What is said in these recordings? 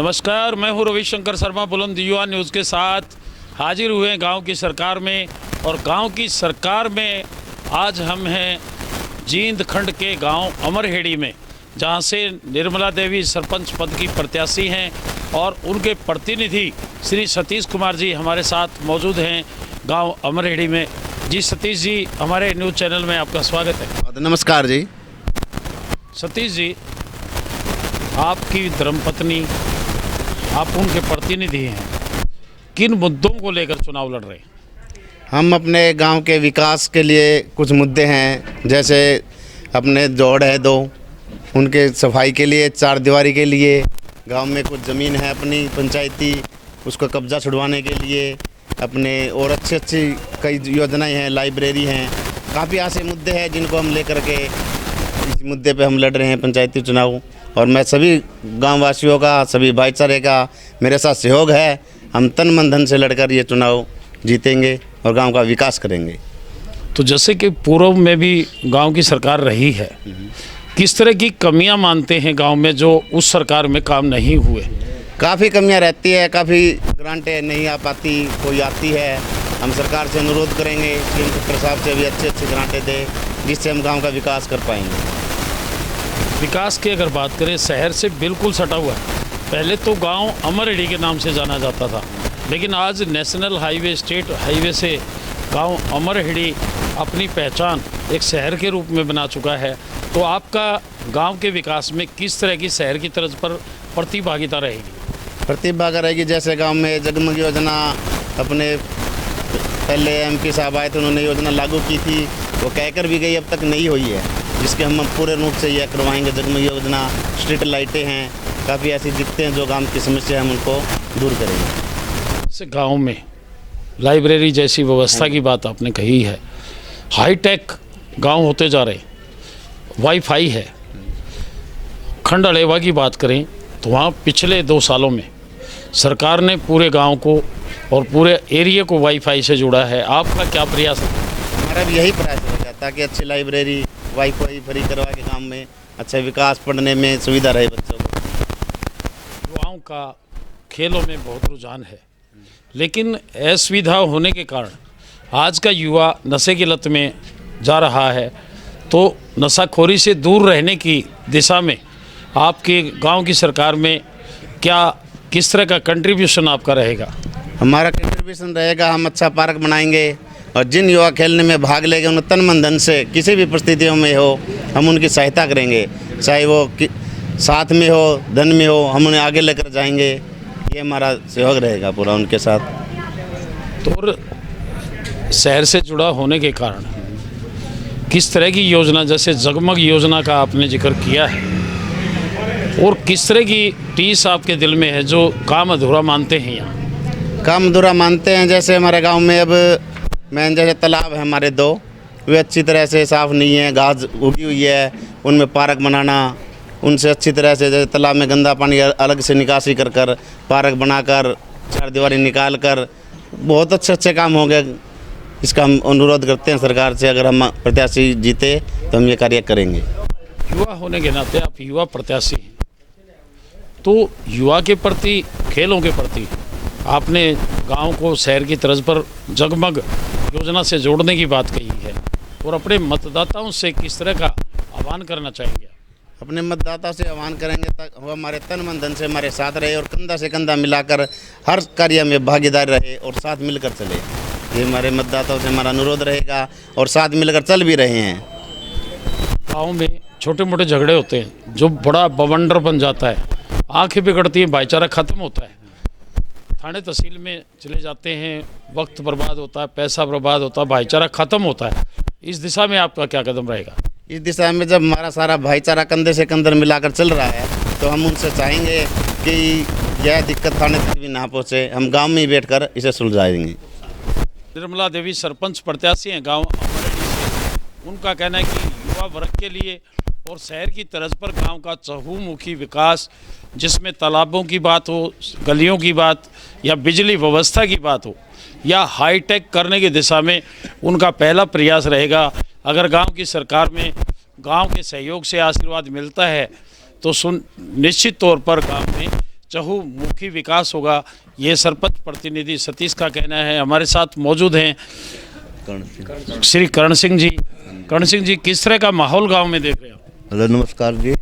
नमस्कार, मैं हूं रविशंकर शर्मा बुलंद युवा न्यूज़ के साथ हाजिर हुए गांव की सरकार में। और गांव की सरकार में आज हम हैं जींद खंड के गांव अमरहेड़ी में, जहां से निर्मला देवी सरपंच पद की प्रत्याशी हैं और उनके प्रतिनिधि श्री सतीश कुमार जी हमारे साथ मौजूद हैं गांव अमरहेड़ी में। जी सतीश जी, हमारे न्यूज़ चैनल में आपका स्वागत है। नमस्कार जी। सतीश जी, आपकी धर्मपत्नी, आप उनके प्रतिनिधि हैं, किन मुद्दों को लेकर चुनाव लड़ रहे हैं? हम अपने गांव के विकास के लिए कुछ मुद्दे हैं, जैसे अपने जोड़ है 2, उनके सफाई के लिए, 4 दीवारी के लिए, गांव में कुछ ज़मीन है अपनी पंचायती, उसका कब्जा छुड़वाने के लिए अपने, और अच्छी कई योजनाएं हैं, लाइब्रेरी हैं, काफ़ी ऐसे मुद्दे हैं जिनको हम लेकर के इस मुद्दे पे हम लड़ रहे हैं पंचायती चुनाव। और मैं सभी गाँव वासियों का, सभी भाईचारे का मेरे साथ सहयोग है। हम तन मन धन से लड़कर ये चुनाव जीतेंगे और गांव का विकास करेंगे। तो जैसे कि पूर्व में भी गांव की सरकार रही है, किस तरह की कमियां मानते हैं गांव में जो उस सरकार में काम नहीं हुए? काफ़ी कमियां रहती है, काफ़ी ग्रांटें नहीं आ पाती, कोई आती है। हम सरकार से अनुरोध करेंगे कि कलेक्टर साहब से भी अच्छी ग्रांटें दें, जिससे हम गाँव का विकास कर पाएंगे। विकास की अगर बात करें, शहर से बिल्कुल सटा हुआ है। पहले तो गांव अमरहेड़ी के नाम से जाना जाता था, लेकिन आज नेशनल हाईवे, स्टेट हाईवे से गांव अमरहेड़ी अपनी पहचान एक शहर के रूप में बना चुका है। तो आपका गांव के विकास में किस तरह की शहर की तर्ज पर प्रतिभागिता रहेगी? प्रतिभागिता रहेगी, जैसे गांव में जगमग योजना अपने पहले एमपी साहब आए थे, उन्होंने योजना लागू की थी, वो कहकर भी गई, अब तक नहीं हुई है, जिसके हम पूरे रूप से यह करवाएंगे। जगमग योजना, स्ट्रीट लाइटें हैं, काफ़ी ऐसी दिखते हैं जो गांव की समस्या हम उनको दूर करेंगे। जैसे गांव में लाइब्रेरी जैसी व्यवस्था की बात आपने कही है, हाईटेक गांव होते जा रहे, वाईफाई है। खंड अलेवा की बात करें तो वहाँ पिछले 2 सालों में सरकार ने पूरे गांव को और पूरे एरिया को वाईफाई से जोड़ा है। आपका क्या प्रयास है? हमारा भी यही प्रयास रहेगा, ताकि अच्छी लाइब्रेरी, वाईफाई फ्री करवा के गाँव में अच्छा विकास, पढ़ने में सुविधा रहे बच्चों को। युवाओं का खेलों में बहुत रुझान है, लेकिन असुविधा होने के कारण आज का युवा नशे की लत में जा रहा है। तो नशाखोरी से दूर रहने की दिशा में आपके गांव की सरकार में किस तरह का कंट्रीब्यूशन आपका रहेगा? हमारा कंट्रीब्यूशन रहेगा, हम अच्छा पार्क बनाएंगे और जिन युवा खेलने में भाग लेंगे उन्हें तन मन धन से किसी भी परिस्थितियों में हो हम उनकी सहायता करेंगे, चाहे वो साथ में हो, धन में हो, हम उन्हें आगे लेकर जाएंगे। ये हमारा सहयोग रहेगा पूरा उनके साथ। तो शहर से जुड़ा होने के कारण किस तरह की योजना, जैसे जगमग योजना का आपने जिक्र किया है, और किस तरह की टीस आपके दिल में है जो काम अधूरा मानते हैं? यहाँ काम अधूरा मानते हैं, जैसे हमारे गांव में अब मेन जैसे तालाब है हमारे 2, वे अच्छी तरह से साफ़ नहीं है, घास उगी हुई है, उनमें पार्क बनाना, उनसे अच्छी तरह से, जैसे तालाब में गंदा पानी अलग से निकासी कर पार्क बनाकर, 4 दीवारी निकाल कर, बहुत अच्छे काम हो गए। इसका हम अनुरोध करते हैं सरकार से, अगर हम प्रत्याशी जीते तो हम ये कार्य करेंगे। युवा होने के नाते आप युवा प्रत्याशी हैं, तो युवा के प्रति, खेलों के प्रति आपने गांव को शहर की तर्ज पर जगमग योजना से जोड़ने की बात कही है, और अपने मतदाताओं से किस तरह का आह्वान करना चाहेंगे? अपने मतदाता से आह्वान करेंगे ताकि वो हमारे तन मन धन से हमारे साथ रहे और कंधा से कंधा मिलाकर हर कार्य में भागीदार रहे और साथ मिलकर चले। ये हमारे मतदाताओं से हमारा अनुरोध रहेगा, और साथ मिलकर चल भी रहे हैं। गाँव में छोटे मोटे झगड़े होते हैं जो बड़ा बवंडर बन जाता है, आंखें बिगड़ती हैं, भाईचारा ख़त्म होता है, थाने तहसील में चले जाते हैं, वक्त बर्बाद होता है, पैसा बर्बाद होता है, भाईचारा ख़त्म होता है। इस दिशा में आपका क्या कदम रहेगा? इस दिशा में जब हमारा सारा भाईचारा कंधे से कंधे मिलाकर चल रहा है, तो हम उनसे चाहेंगे कि यह दिक्कत थाने तक भी ना पहुँचे, हम गांव में ही बैठकर इसे सुलझाएंगे। निर्मला देवी सरपंच प्रत्याशी हैं गांव अमरहेड़ी से। उनका कहना है कि युवा वर्ग के लिए और शहर की तर्ज पर गांव का चहुमुखी विकास, जिसमें तालाबों की बात हो, गलियों की बात, या बिजली व्यवस्था की बात हो, या हाईटेक करने की दिशा में उनका पहला प्रयास रहेगा। अगर गांव की सरकार में गांव के सहयोग से आशीर्वाद मिलता है तो निश्चित तौर पर गांव में चहुमुखी विकास होगा, ये सरपंच प्रतिनिधि सतीश का कहना है। हमारे साथ मौजूद हैं श्री करण सिंह जी। करण सिंह जी, किस तरह का माहौल गांव में देख रहे हो? हेलो, नमस्कार जी।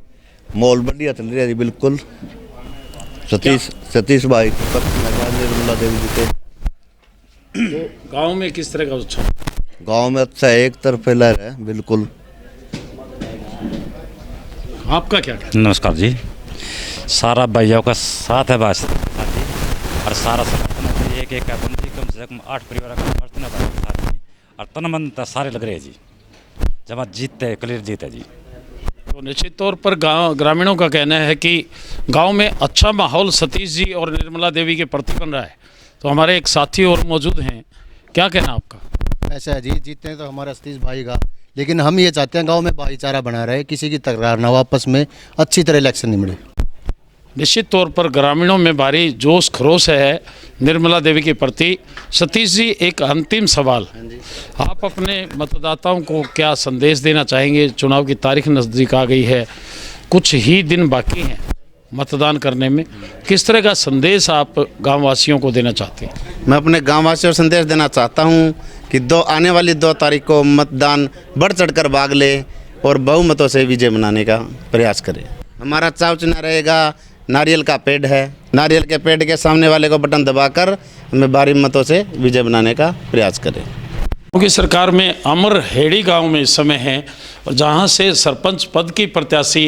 माहौल बढ़िया चल रहा है जी, बिल्कुल। सतीश भाई को पत्नी लगा निर्मला देवी जी के। तो गांव में किस तरह का उत्साह? गांव में अच्छा है, एक तरफ फैला है, बिल्कुल। आपका क्या कहना? नमस्कार जी। सारा भाइयों का साथ है बस और सारा समर्थन है। एक का बंदी कम से कम 8 परिवार का समर्थन है साथ में, और तन मन सारे लग रहे हैं जी। जब जीतते क्लियर जीत है जी। तो निश्चित तौर पर गाँव ग्रामीणों का कहना है कि गांव में अच्छा माहौल सतीश जी और निर्मला देवी के प्रति बन रहा है। तो हमारे एक साथी और मौजूद हैं, क्या कहना आपका? ऐसा है जी, जीतते हैं तो हमारा सतीश भाई का, लेकिन हम ये चाहते हैं गांव में भाईचारा बना रहे, किसी की तकरार ना हो, आपस में अच्छी तरह इलेक्शन निमड़े। निश्चित तौर पर ग्रामीणों में भारी जोश खरोश है निर्मला देवी के प्रति। सतीश जी, एक अंतिम सवाल, आप अपने मतदाताओं को क्या संदेश देना चाहेंगे? चुनाव की तारीख नज़दीक आ गई है, कुछ ही दिन बाकी हैं मतदान करने में। किस तरह का संदेश आप गाँव वासियों को देना चाहते हैं? मैं अपने गाँव वासियों को संदेश देना चाहता हूँ कि आने वाली 2 तारीख को मतदान बढ़ चढ़कर भाग ले और बहुमतों से विजय बनाने का प्रयास करें। हमारा चाव चुना रहेगा, नारियल का पेड़ है, नारियल के पेड़ के सामने वाले को बटन दबाकर हमें भारी मतों से विजय बनाने का प्रयास करें। क्योंकि सरकार में अमरहेड़ी गांव में इस समय है, और जहां से सरपंच पद की प्रत्याशी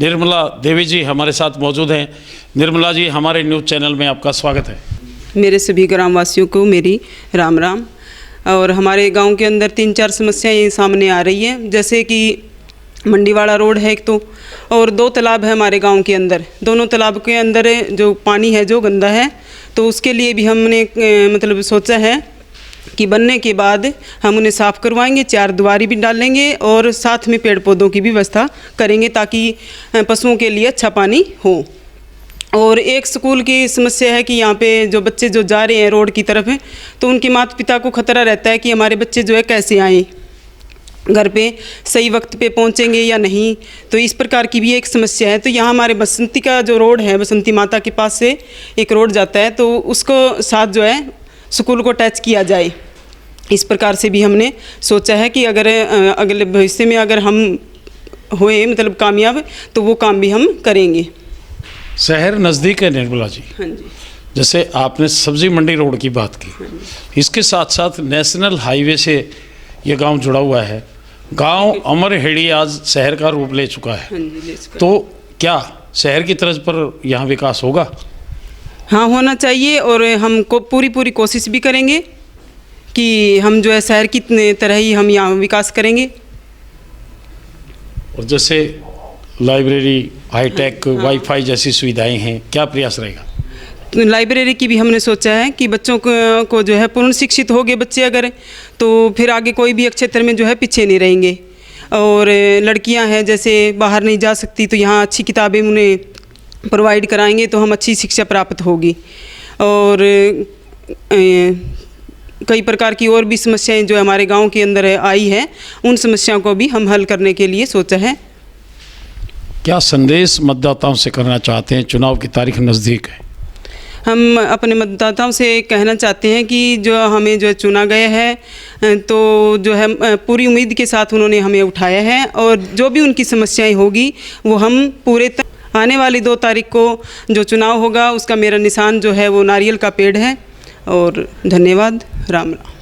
निर्मला देवी जी हमारे साथ मौजूद हैं। निर्मला जी, हमारे न्यूज़ चैनल में आपका स्वागत है। मेरे सभी ग्रामवासियों को मेरी राम राम। और हमारे गांव के अंदर 3-4 समस्याएं सामने आ रही हैं, जैसे कि मंडीवाड़ा रोड है एक तो, और 2 तालाब है हमारे गांव के अंदर। दोनों तालाब के अंदर जो पानी है जो गंदा है, तो उसके लिए भी हमने मतलब सोचा है कि बनने के बाद हम उन्हें साफ़ करवाएंगे, 4 दीवारी भी डालेंगे और साथ में पेड़ पौधों की भी व्यवस्था करेंगे ताकि पशुओं के लिए अच्छा पानी हो। और एक स्कूल की समस्या है कि यहाँ पे जो बच्चे जो जा रहे हैं रोड की तरफ है, तो उनके माता पिता को खतरा रहता है कि हमारे बच्चे जो है कैसे आएँ, घर पे सही वक्त पे पहुँचेंगे या नहीं। तो इस प्रकार की भी एक समस्या है। तो यहाँ हमारे बसंती का जो रोड है, बसंती माता के पास से एक रोड जाता है, तो उसको साथ जो है स्कूल को टच किया जाए। इस प्रकार से भी हमने सोचा है कि अगर अगले भविष्य में अगर हम हुए मतलब कामयाब, तो वो काम भी हम करेंगे। शहर नज़दीक है निर्मला जी। हाँ जी। जैसे आपने सब्जी मंडी रोड की बात की, इसके साथ साथ नेशनल हाईवे से ये गांव जुड़ा हुआ है। गांव अमरहेड़ी आज शहर का रूप ले चुका है। हाँ जी, ले चुका। तो क्या शहर की तर्ज पर यहाँ विकास होगा? हाँ, होना चाहिए, और हमको पूरी कोशिश भी करेंगे कि हम जो है शहर की तरह ही हम यहाँ विकास करेंगे। और जैसे लाइब्रेरी, हाईटेक, वाईफाई जैसी सुविधाएं हैं, क्या प्रयास रहेगा? लाइब्रेरी की भी हमने सोचा है कि बच्चों को जो है पूर्ण शिक्षित हो गए बच्चे अगर, तो फिर आगे कोई भी क्षेत्र में जो है पीछे नहीं रहेंगे। और लड़कियां हैं जैसे बाहर नहीं जा सकती, तो यहाँ अच्छी किताबें उन्हें प्रोवाइड कराएंगे तो हम अच्छी शिक्षा प्राप्त होगी। और कई प्रकार की और भी समस्याएं जो हमारे गांव के अंदर आई है, उन समस्याओं को भी हम हल करने के लिए सोचा है। क्या संदेश मतदाताओं से करना चाहते हैं? चुनाव की तारीख नज़दीक है। हम अपने मतदाताओं से कहना चाहते हैं कि जो हमें जो चुना गया है, तो जो है पूरी उम्मीद के साथ उन्होंने हमें उठाया है, और जो भी उनकी समस्याएं होगी वो हम पूरे आने वाली 2 तारीख को जो चुनाव होगा, उसका मेरा निशान जो है वो नारियल का पेड़ है। और धन्यवाद। राम राम।